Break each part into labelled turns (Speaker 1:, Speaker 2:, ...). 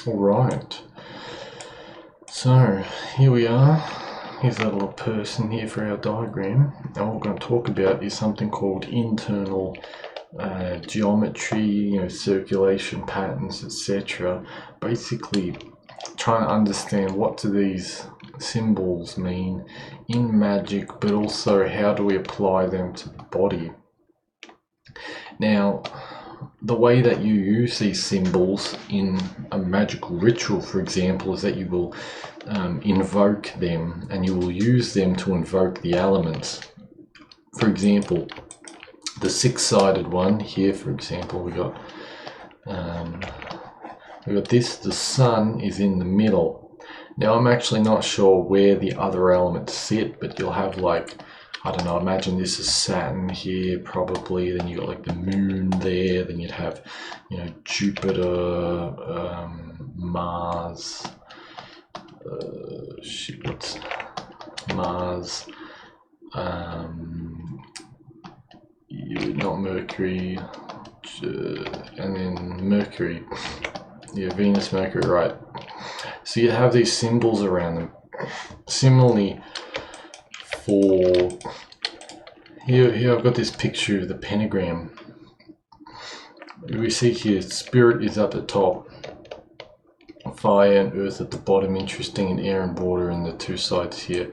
Speaker 1: All right, so here we are. Here's a little person here for our diagram. And what we're going to talk about is something called internal geometry, circulation patterns, etc. Basically, trying to understand what do these symbols mean in magic, but also how do we apply them to the body. Now, the way that you use these symbols in a magical ritual, for example, is that you will invoke them, and you will use them to invoke the elements. For example, the six-sided one here, for example, we got this. The sun is in the middle. Now, I'm actually not sure where the other elements sit, but you'll have, like, I don't know, imagine this is Saturn here, probably, then you got like the moon there, then you'd have, Jupiter, Mars, what's Mars, not Mercury, and then Mercury, Venus, Mercury, right? So you have these symbols around them. Similarly, for here I've got this picture of the pentagram. We see here spirit is at the top, fire and earth at the bottom, interesting, and air and water in the two sides here.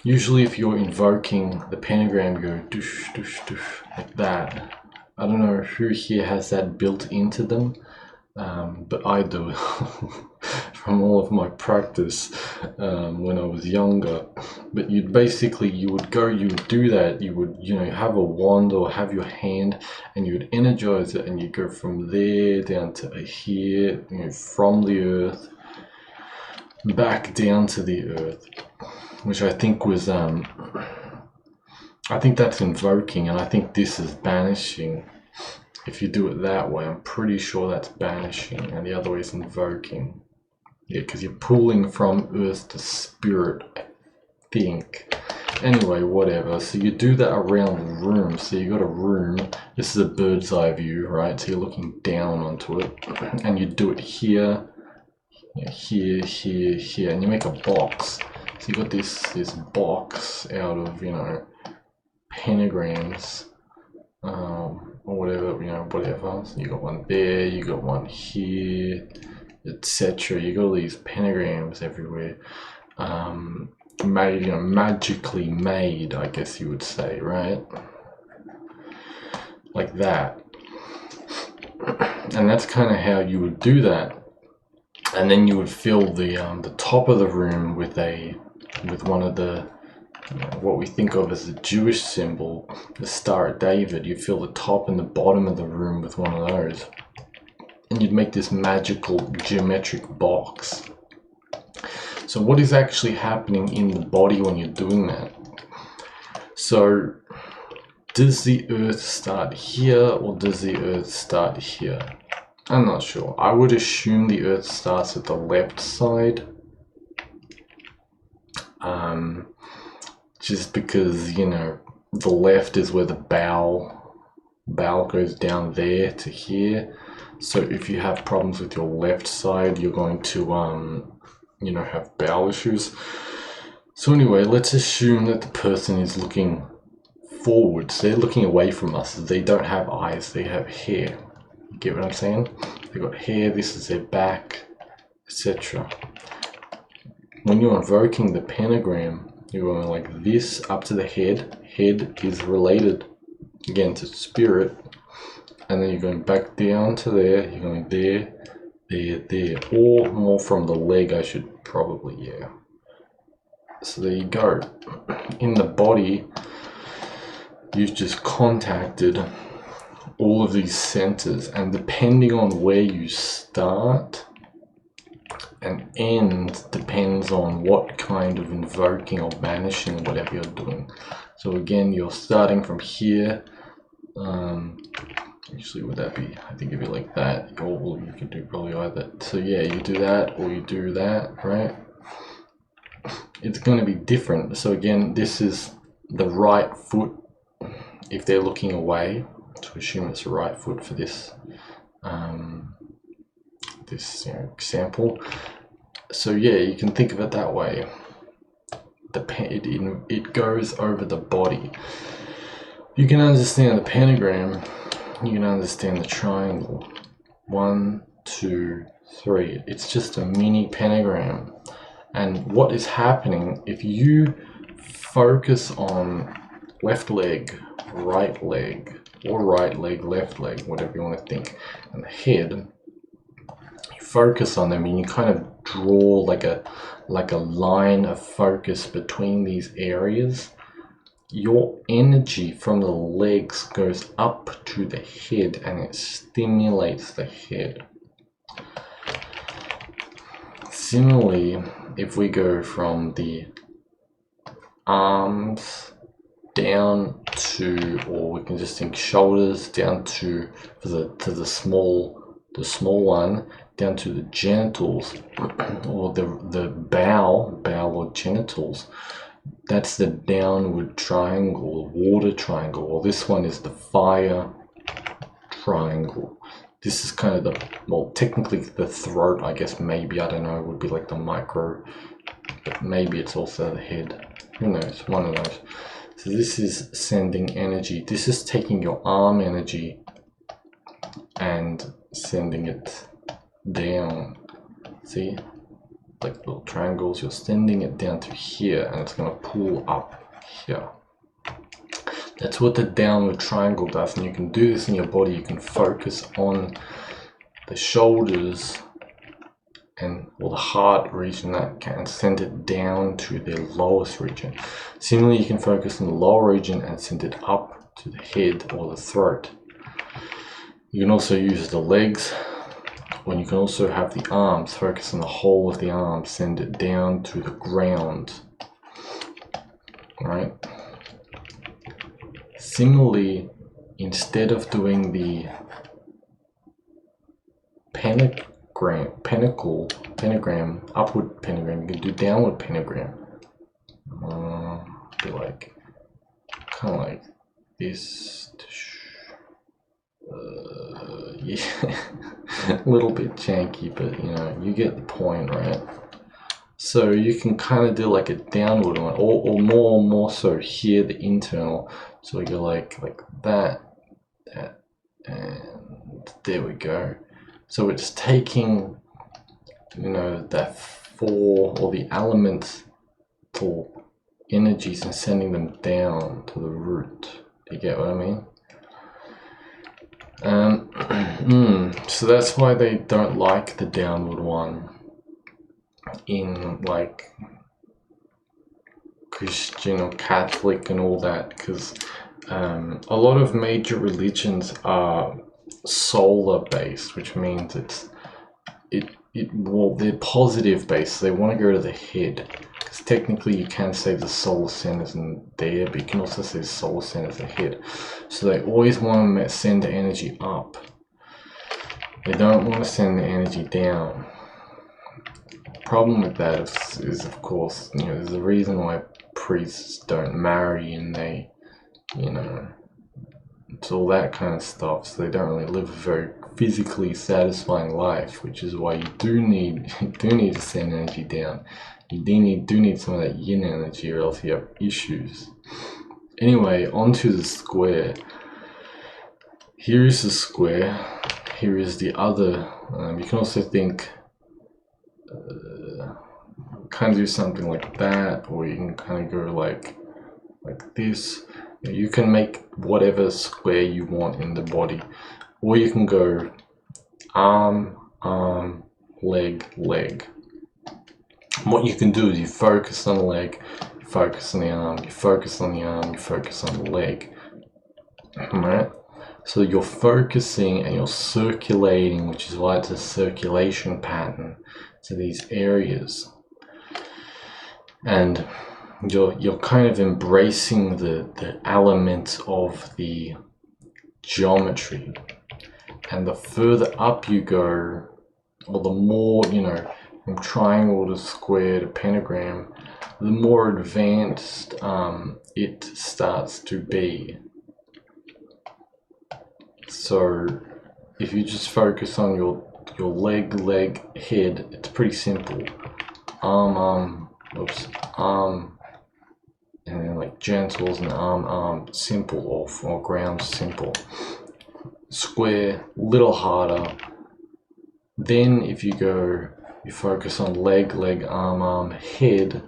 Speaker 1: Usually if you're invoking the pentagram, you go doosh, doosh, doosh, like that. I don't know who here has that built into them, but I do from all of my practice when I was younger. But you would do that, you would have a wand or have your hand, and you would energize it, and you go from there down to here, from the earth back down to the earth, which I think was I think that's invoking, and I think this is banishing. If you do it that way, I'm pretty sure that's banishing, and the other way is invoking. Yeah, because you're pulling from earth to spirit, I think. Anyway, whatever. So you do that around the room. So you got a room. This is a bird's eye view, right? So you're looking down onto it, and you do it here, here, here, here, and you make a box. So you got this box out of pentagrams. Or whatever, whatever. So you got one there, you got one here, etc. You got all these pentagrams everywhere, made, magically made, I guess you would say, right? Like that. And that's kind of how you would do that. And then you would fill the top of the room with one of the what we think of as the Jewish symbol, the Star of David. You fill the top and the bottom of the room with one of those, and you'd make this magical geometric box. So what is actually happening in the body when you're doing that? So does the earth start here, or does the earth start here? I'm not sure. I would assume the earth starts at the left side, just because the left is where the bowel goes down there to here. So if you have problems with your left side, you're going to have bowel issues. So anyway, let's assume that the person is looking forwards. They're looking away from us. They don't have eyes, they have hair. You get what I'm saying? They've got hair, this is their back, etc. When you're invoking the pentagram, you're going like this up to the head. Head is related again to spirit, and then you're going back down to there. You're going there, there, there, or more from the leg. I should probably, yeah. So there you go. In the body, you've just contacted all of these centers, and depending on where you start and end depends on what kind of invoking or banishing or whatever you're doing. So again, you're starting from here. Usually would that be, I think it'd be like that, or you could do probably either. So yeah, you do that or you do that, right? It's going to be different. So again, this is the right foot if they're looking away, to assume it's the right foot for this this example. So yeah, you can think of it that way. It goes over the body. You can understand the pentagram, you can understand the triangle. 1, 2, 3. It's just a mini pentagram. And what is happening, if you focus on left leg, right leg, or right leg, left leg, whatever you want to think, and the head, you focus on them and you kind of draw like a line of focus between these areas. Your energy from the legs goes up to the head and it stimulates the head. Similarly, if we go from the arms down to, or we can just think shoulders down to the small one, down to the genitals, or the bowel or genitals. That's the downward triangle, water triangle, or this one is the fire triangle. This is kind of the, well, technically the throat, I guess, maybe, I don't know, would be like the micro, but maybe it's also the head. Who knows? One of those. So this is sending energy. This is taking your arm energy and sending it down. See? Like little triangles, you're sending it down to here and it's going to pull up here. That's what the downward triangle does, and you can do this in your body. You can focus on the shoulders or the heart region that can send it down to the lowest region. Similarly, you can focus on the lower region and send it up to the head or the throat. You can also use the legs, when you can also have the arms, focus on the whole of the arm, send it down to the ground. Right? Similarly, instead of doing the pentagram, upward pentagram, you can do downward pentagram. Be like, kind of like this. Yeah, a little bit janky, but you know, you get the point, right? So you can kind of do like a downward one, or more so here, the internal. So you go like that, and there we go. So it's taking, you know, that the elemental energies and sending them down to the root. Do you get what I mean? So that's why they don't like the downward one in like Christian or Catholic and all that, because a lot of major religions are solar based, which means they're positive based. They want to go to the head, because technically you can say the solar centers in there, but you can also say the solar centers ahead. So they always want to send the energy up. They don't want to send the energy down. Problem with that is of course, you know, there's a reason why priests don't marry, and they, you know, it's all that kind of stuff. So they don't really live a very physically satisfying life, which is why you do need to send energy down. You do need some of that yin energy, or else you have issues. Anyway, onto the square. Here is the square. Here is the other. You can also think, kind of do something like that, or you can kind of go like this. You can make whatever square you want in the body, or you can go arm, leg, leg. What you can do is you focus on the leg, you focus on the arm, you focus on the arm, you focus on the leg. Alright? So you're focusing and you're circulating, which is why it's a circulation pattern to these areas. And you're kind of embracing the element of the geometry. And the further up you go, or the more, you know, from triangle to square to pentagram, the more advanced it starts to be. So if you just focus on your your leg, head. It's pretty simple. Arm, arm, and then like genitals and arm, simple, or ground, simple. Square, little harder. Then if you focus on leg, arm, head,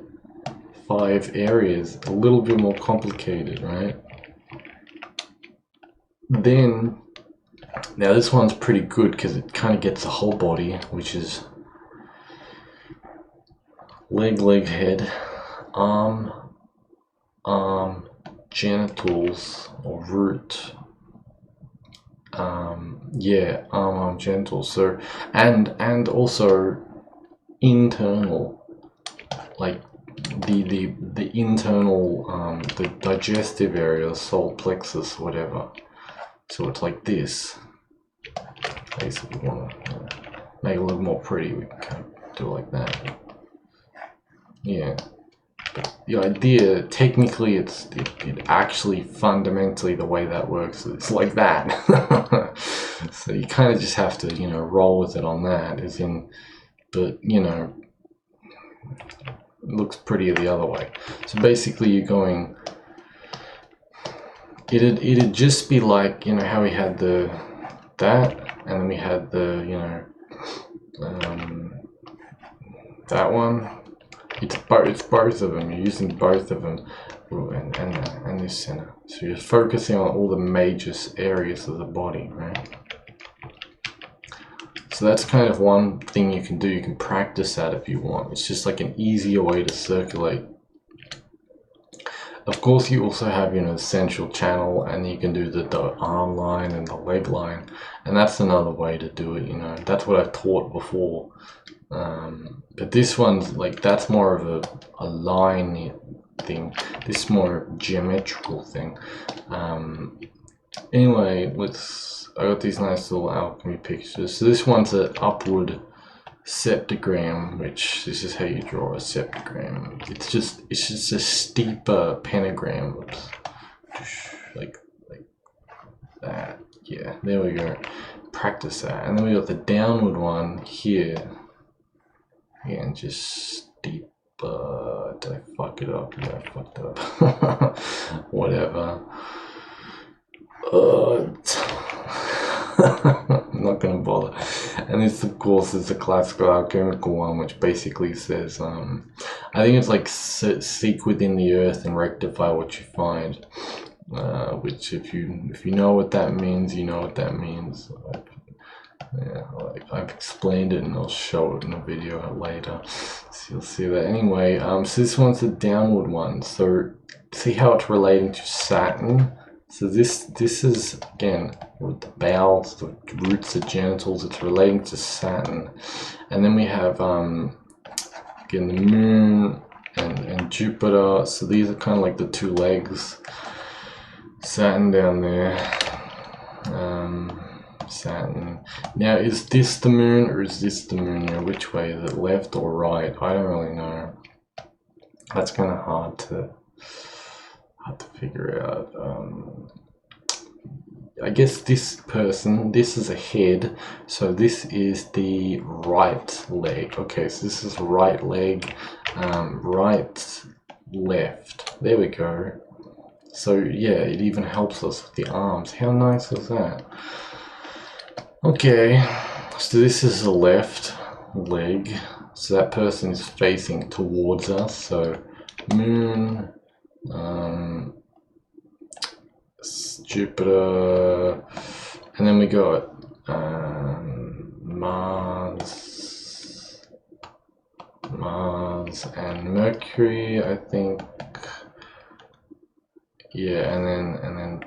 Speaker 1: 5 areas, a little bit more complicated, right? Then, now this one's pretty good because it kind of gets the whole body, which is leg, head, arm, genitals, or root. Yeah, arm, genitals. So, and also internal, like the internal, the digestive area, solar plexus, whatever. So it's like this. Basically, want to make it look more pretty. We can kind of do it like that. Yeah. But the idea, technically, it actually fundamentally the way that works, it's like that. So you kind of just have to, you know, roll with it on that. As in, but you know, it looks prettier the other way. So basically, you're going. It'd just be like, you know, how we had that, and then we had the, you know, that one. It's both of them. You're using both of them, and this center. So you're focusing on all the major areas of the body, right? So that's kind of one thing you can do. You can practice that if you want. It's just like an easier way to circulate. Of course, you also have, you know, the central channel, and you can do the arm line and the leg line, and that's another way to do it. You know, that's what I've taught before. But this one's like, that's more of a line thing. This is more geometrical thing. Anyway, I got these nice little alchemy pictures. So this one's an upward septagram, which this is how you draw a septagram. It's just a steeper pentagram. Oops. Like that. Yeah, there we go. Practice that. And then we got the downward one here. And just steeper. Did I fuck it up? Yeah, I fucked it up. Whatever. I'm not gonna bother. And this, of course, is the classical alchemical one, which basically says, I think it's like seek within the earth and rectify what you find. Which, if you know what that means, you know what that means. Yeah, like I've explained it, and I'll show it in a video later, so you'll see that. Anyway, so this one's the downward one. So see how it's relating to Saturn. So this is, again, with the bowels, the roots, the genitals, it's relating to Saturn. And then we have, again, the moon and Jupiter. So these are kind of like the two legs. Saturn down there. Saturn. Now, is this the moon or is this the moon? Now, which way? Is it left or right? I don't really know. That's kind of hard to figure out. I guess this person, this is a head, so this is the right leg. Okay, so this is right leg, right, left. There we go. So yeah, it even helps us with the arms. How nice is that? Okay, so this is the left leg. So that person is facing towards us. So moon, Jupiter, and then we got Mars and Mercury, I think. Yeah, and then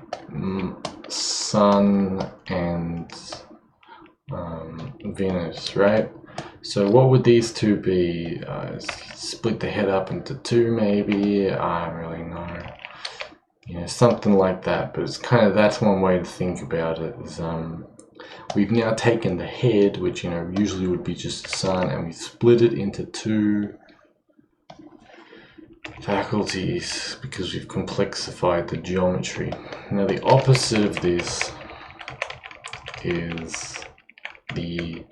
Speaker 1: Sun and Venus, right? So what would these two be? Split the head up into two, maybe? I don't really know. You know, something like that. But it's kind of, that's one way to think about it. Is we've now taken the head, which, you know, usually would be just the sun, and we split it into two faculties because we've complexified the geometry. Now the opposite of this is the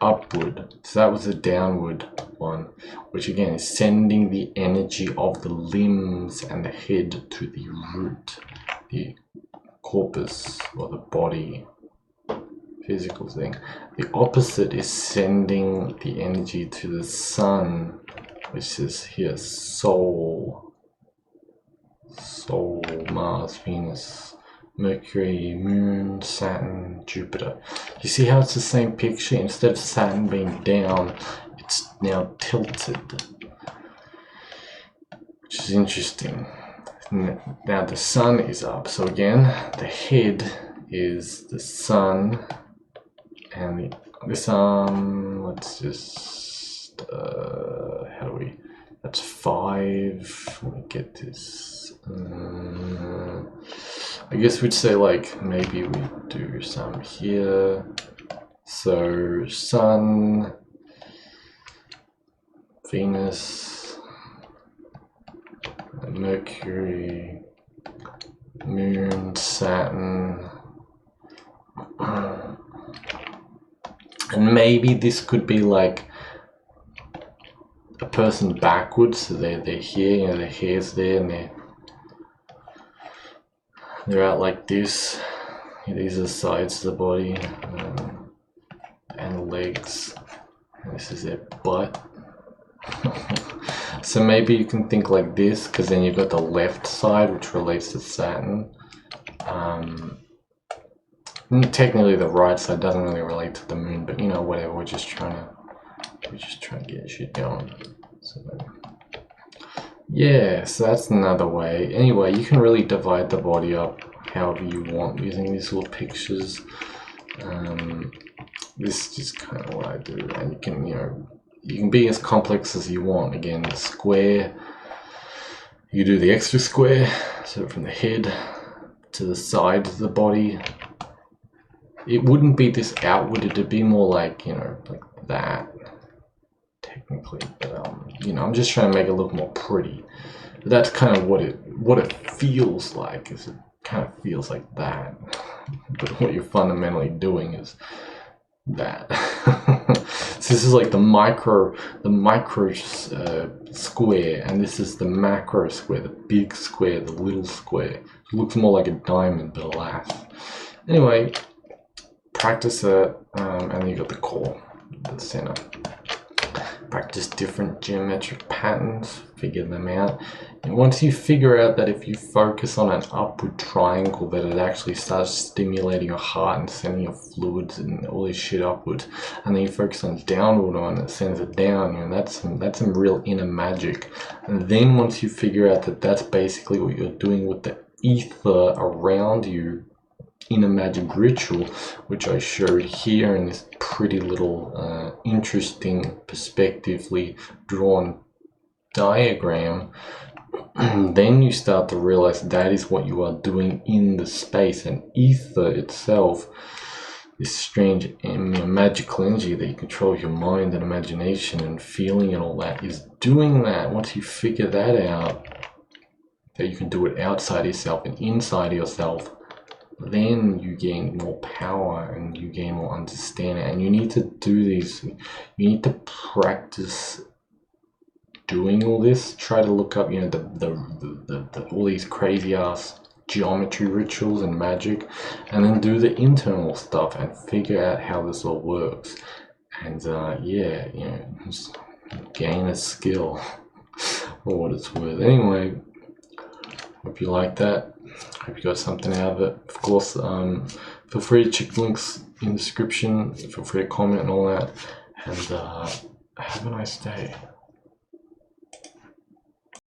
Speaker 1: upward. So that was the downward one, which again is sending the energy of the limbs and the head to the root, the corpus, or the body, physical thing. The opposite is sending the energy to the sun, which is here soul, Mars, Venus, Mercury, Moon, Saturn, Jupiter. You see how it's the same picture? Instead of Saturn being down, it's now tilted, which is interesting. Now the sun is up, so again the head is the sun, and this let's just how do we, that's 5. Let me get this. I guess we'd say like maybe we do some here. So sun, Venus, Mercury, Moon, Saturn, and maybe this could be like a person backwards, so they're here, you know, their hair's there, and they're out like this. These are the sides of the body, and the legs. And this is their butt. So maybe you can think like this, because then you've got the left side, which relates to Saturn. Technically the right side doesn't really relate to the moon, but you know, whatever, we're just trying to get shit going. So yeah, so that's another way. Anyway, you can really divide the body up however you want using these little pictures. This is just kind of what I do, and you can, you know, you can be as complex as you want. Again, the square, you do the extra square, so from the head to the sides of the body. It wouldn't be this outward, it'd be more like, you know, like that, technically. But you know, I'm just trying to make it look more pretty. That's kind of what it feels like. Is it kind of feels like that, but what you're fundamentally doing is that. So this is like the micro square, and this is the macro square, the big square, the little square. It looks more like a diamond, but alas. Anyway, practice that, and then you got the core, the center. Practice different geometric patterns, figure them out. And once you figure out that if you focus on an upward triangle, that it actually starts stimulating your heart and sending your fluids and all this shit upwards, and then you focus on downward one that sends it down, you know, that's some real inner magic. And then once you figure out that that's basically what you're doing with the ether around you in a magic ritual, which I showed here in this pretty little interesting perspectively drawn diagram, then you start to realize that is what you are doing in the space. And ether itself, this strange magical energy that you control your mind and imagination and feeling and all that, is doing that. Once you figure that out, that you can do it outside yourself and inside yourself, then you gain more power and you gain more understanding. And you need to do these, you need to practice doing all this. Try to look up, you know, the all these crazy ass geometry rituals and magic, and then do the internal stuff and figure out how this all works. And yeah, you know, just gain a skill for what it's worth. Anyway, hope you like that. Hope you got something out of it. Of course, feel free to check the links in the description. Feel free to comment and all that. And have a nice day.